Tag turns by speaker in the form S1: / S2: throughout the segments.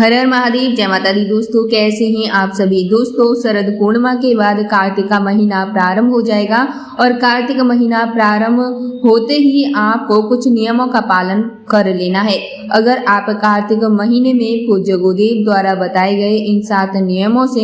S1: हर हर महादेव, जय माता दी। दोस्तों कैसे हैं आप सभी। दोस्तों शरद पूर्णिमा के बाद कार्तिक का महीना प्रारंभ हो जाएगा और कार्तिक महीना प्रारंभ होते ही आपको कुछ नियमों का पालन कर लेना है। अगर आप कार्तिक महीने में पूज्य गुरुदेव द्वारा बताए गए इन 7 नियमों से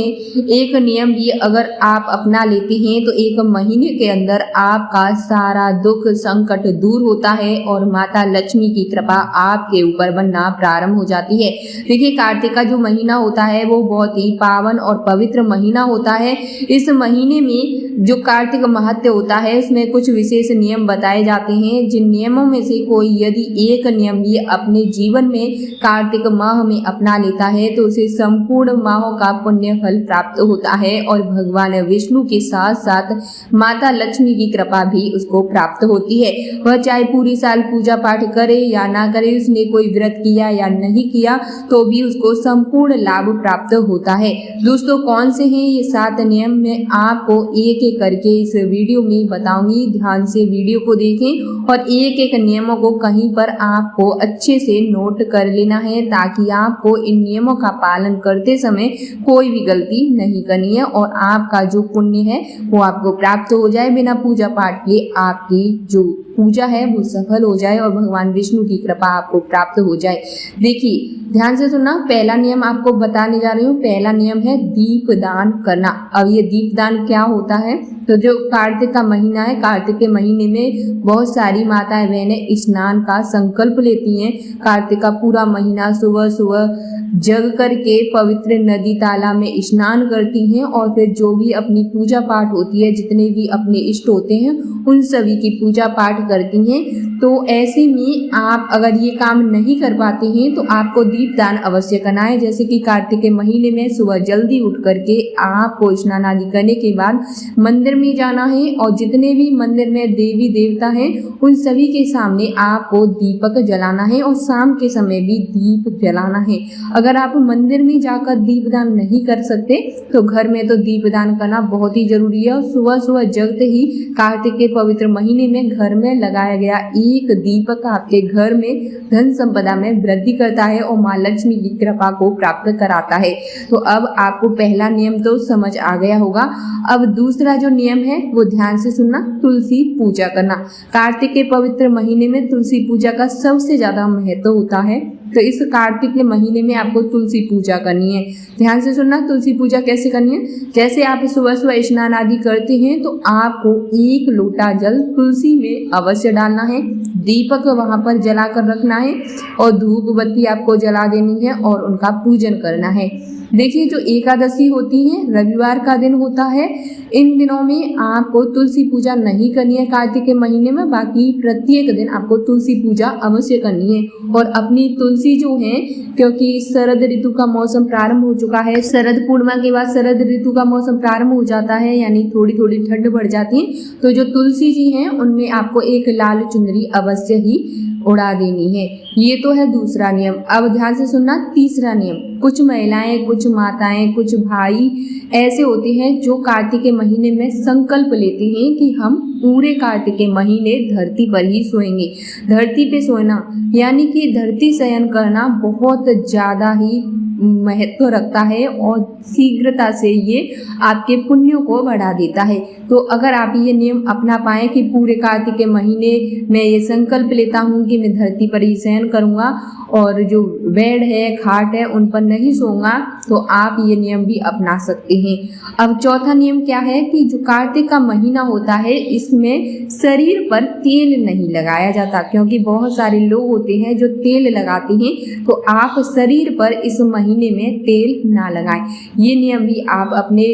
S1: एक नियम भी अगर आप अपना लेते हैं तो एक महीने के अंदर आपका सारा दुख संकट दूर होता है और माता लक्ष्मी की कृपा आपके ऊपर बनना प्रारंभ हो जाती है। देखिए कार्तिक का जो महीना होता है वो बहुत ही पावन और पवित्र महीना होता है। इस महीने में जो कार्तिक महत्व होता है उसमें कुछ विशेष नियम बताए जाते हैं, जिन नियमों में से कोई यदि एक नियम भी अपने जीवन में कार्तिक माह में अपना लेता है तो उसे संपूर्ण माहों का पुण्य फल प्राप्त होता है और भगवान विष्णु के साथ साथ माता लक्ष्मी की कृपा भी उसको प्राप्त होती है। वह चाहे पूरी साल पूजा पाठ करे या ना करे, उसने कोई व्रत किया या नहीं किया तो भी उसको संपूर्ण लाभ प्राप्त होता है। दोस्तों कौन से हैं ये 7 नियम, मैं आपको एक एक करके इस वीडियो में बताऊंगी। ध्यान से वीडियो को देखें और एक एक नियमों को कहीं पर आपको अच्छे से नोट कर लेना है ताकि आपको इन नियमों का पालन करते समय कोई भी गलती नहीं करनी है और आपका जो पुण्य है वो आपको प्राप्त हो जाए। बिना पूजा पाठ के आपकी जो पूजा है वो सफल हो जाए और भगवान विष्णु की कृपा आपको प्राप्त हो जाए। देखिए ध्यान से सुनना, पहला नियम आपको बताने जा रही हूँ। पहला नियम है दीप दान करना। अब ये दीप दान क्या होता है, तो जो कार्तिक का महीना है, कार्तिक के महीने में बहुत सारी माताएं बहनें स्नान का संकल्प लेती हैं। कार्तिक का पूरा महीना सुबह सुबह जग करके पवित्र नदी तालाब में स्नान करती हैं और फिर जो भी अपनी पूजा पाठ होती है, जितने भी अपने इष्ट होते हैं उन सभी की पूजा पाठ करती हैं। तो ऐसे में आप अगर ये काम नहीं कर पाते हैं तो आपको दीपदान अवश्य करना है। जैसे कि कार्तिक के महीने में सुबह जल्दी उठ करके आपको स्नान आदि करने के बाद मंदिर में जाना है और जितने भी मंदिर में देवी देवता हैं उन सभी के सामने आपको दीपक जलाना है और शाम के समय भी दीप जलाना है। अगर आप मंदिर में जाकर दीपदान नहीं कर सकते तो घर में तो दीपदान करना बहुत ही जरूरी है। और सुबह सुबह जगते ही कार्तिक के पवित्र महीने में घर में लगाया गया एक दीपक आपके घर में धन संपदा में वृद्धि करता है और माँ लक्ष्मी की कृपा को प्राप्त कराता है। तो अब आपको पहला नियम तो समझ आ गया होगा। अब दूसरा जो नियम है वो ध्यान से सुनना, तुलसी पूजा करना। कार्तिक के पवित्र महीने में तुलसी पूजा का सबसे ज्यादा महत्व होता है। तो इस कार्तिक के महीने में आपको तुलसी पूजा करनी है। ध्यान से सुनना, तुलसी पूजा कैसे करनी है। जैसे आप सुबह सुबह स्नान आदि करते हैं तो आपको 1 लोटा जल तुलसी में अवश्य डालना है, दीपक वहां पर जला कर रखना है और धूप बत्ती आपको जला देनी है और उनका पूजन करना है। देखिए जो एकादशी होती है, रविवार का दिन होता है, इन दिनों में आपको तुलसी पूजा नहीं करनी है कार्तिक के महीने में। बाकी प्रत्येक दिन आपको तुलसी पूजा अवश्य करनी है और अपनी तुलसी जो है, क्योंकि शरद ऋतु का मौसम प्रारंभ हो चुका है, शरद पूर्णिमा के बाद शरद ऋतु का मौसम प्रारंभ हो जाता है, यानी थोड़ी थोड़ी ठंड बढ़ जाती है। तो जो तुलसी जी हैं उनमें आपको एक लाल चुनरी अवश्य ही उड़ा देनी है। ये तो है दूसरा नियम। अब ध्यान से सुनना, तीसरा नियम। कुछ महिलाएं, कुछ माताएं, कुछ भाई ऐसे होते हैं जो कार्तिक के महीने में संकल्प लेते हैं कि हम पूरे कार्तिक के महीने धरती पर ही सोएंगे। धरती पे सोना यानी कि धरती शयन करना बहुत ज़्यादा ही महत्व रखता है और शीघ्रता से ये आपके पुण्यों को बढ़ा देता है। तो अगर आप ये नियम अपना पाएं कि पूरे कार्तिक के महीने में ये संकल्प लेता हूँ कि मैं धरती पर ही शयन करूँगा और जो बेड है, खाट है, उन पर नहीं सोऊंगा, तो आप ये नियम भी अपना सकते हैं। अब चौथा नियम क्या है कि जो कार्तिक का महीना होता है इसमें शरीर पर तेल नहीं लगाया जाता, क्योंकि बहुत सारे लोग होते हैं जो तेल लगाते हैं। तो आप शरीर पर इस महीने में तेल ना लगाएं। ये नियम भी आप अपने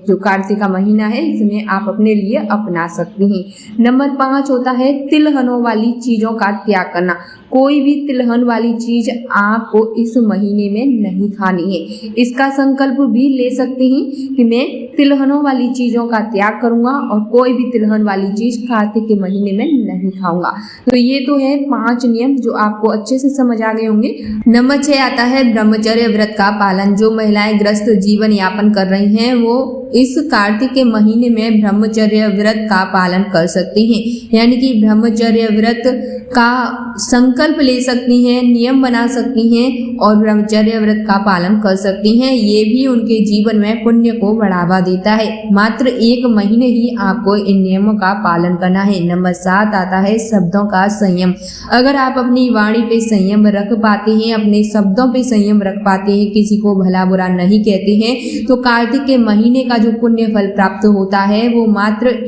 S1: जो कार्तिक का महीना है इसमें आप अपने लिए अपना सकते हैं। नंबर 5 होता है तिलहनों वाली चीज़ों का त्याग करना। कोई भी तिलहन वाली चीज आपको इस महीने में नहीं खानी है। इसका संकल्प भी ले सकते हैं कि मैं तिलहनों वाली चीज़ों का त्याग करूंगा और कोई भी तिलहन वाली चीज़ कार्तिक के महीने में नहीं खाऊंगा। तो ये तो है 5 नियम जो आपको अच्छे से समझ आ गए होंगे। नंबर 6 आता है ब्रह्मचर्य व्रत का पालन। जो महिलाएं ग्रस्त जीवन यापन कर रही हैं वो इस कार्तिक के महीने में ब्रह्मचर्य व्रत का पालन कर सकती हैं, यानी कि ब्रह्मचर्य व्रत का संकल्प ले सकती हैं, नियम बना सकती हैं और ब्रह्मचर्य व्रत का पालन कर सकती हैं। ये भी उनके जीवन में पुण्य को बढ़ावा देता है। मात्र 1 महीने ही आपको इन नियमों का पालन करना है। नंबर 7 आता है शब्दों का संयम। अगर आप अपनी वाणी पे संयम रख पाते हैं, अपने शब्दों पे संयम रख पाते हैं, किसी को भला बुरा नहीं कहते हैं, तो कार्तिक के महीने का जो पुण्य फल प्राप्त होता है वो मात्र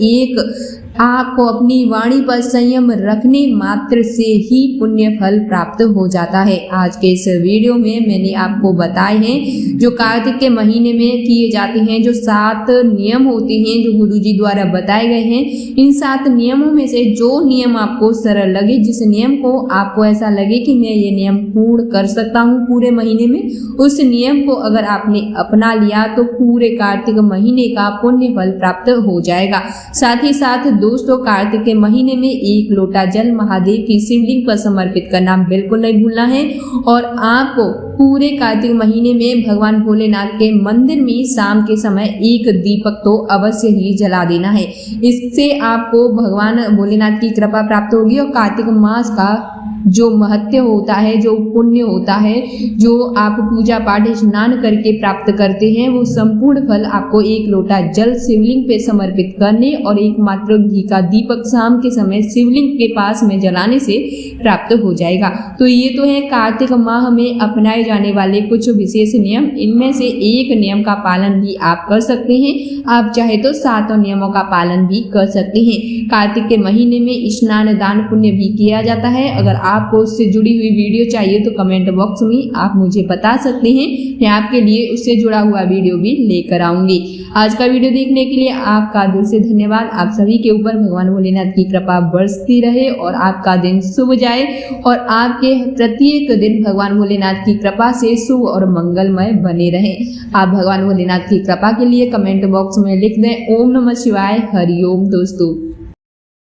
S1: आपको अपनी वाणी पर संयम रखने मात्र से ही पुण्य फल प्राप्त हो जाता है। आज के इस वीडियो में मैंने आपको बताए हैं जो कार्तिक के महीने में किए जाते हैं, जो 7 नियम होते हैं जो गुरुजी द्वारा बताए गए हैं। इन 7 नियमों में से जो नियम आपको सरल लगे, जिस नियम को आपको ऐसा लगे कि मैं ये नियम पूर्ण कर सकता हूँ पूरे महीने में, उस नियम को अगर आपने अपना लिया तो पूरे कार्तिक महीने का पुण्य फल प्राप्त हो जाएगा। साथ ही साथ दोस्तों, कार्तिक के महीने में 1 लोटा जल महादेव की शिवलिंग पर समर्पित करना बिल्कुल नहीं भूलना है। और आपको पूरे कार्तिक महीने में भगवान भोलेनाथ के मंदिर में शाम के समय 1 दीपक तो अवश्य ही जला देना है। इससे आपको भगवान भोलेनाथ की कृपा प्राप्त होगी और कार्तिक मास का जो महत्व होता है, जो पुण्य होता है, जो आप पूजा पाठ स्नान करके प्राप्त करते हैं, वो संपूर्ण फल आपको 1 लोटा जल शिवलिंग पे समर्पित करने और एकमात्र घी का दीपक शाम के समय शिवलिंग के पास में जलाने से प्राप्त हो जाएगा। तो ये तो है कार्तिक माह में अपनाए जाने वाले कुछ विशेष नियम। इनमें से 1 नियम का पालन भी आप कर सकते हैं। आप चाहे तो 7 नियमों का पालन भी कर सकते हैं। कार्तिक के महीने में स्नान दान पुण्य भी किया जाता है। अगर आपको उससे जुड़ी हुई वीडियो चाहिए तो कमेंट बॉक्स में आप मुझे बता सकते हैं, मैं आपके लिए उससे जुड़ा हुआ वीडियो भी लेकर आऊंगी। आज का वीडियो देखने के लिए आपका दिल से धन्यवाद। आप सभी के ऊपर भगवान भोलेनाथ की कृपा बरसती रहे और आपका दिन शुभ जाए और आपके प्रत्येक दिन भगवान भोलेनाथ की कृपा से शुभ और मंगलमय बने रहे। आप भगवान भोलेनाथ की कृपा के लिए कमेंट बॉक्स में लिख दें ओम नमः शिवाय, हरिओम दोस्तों।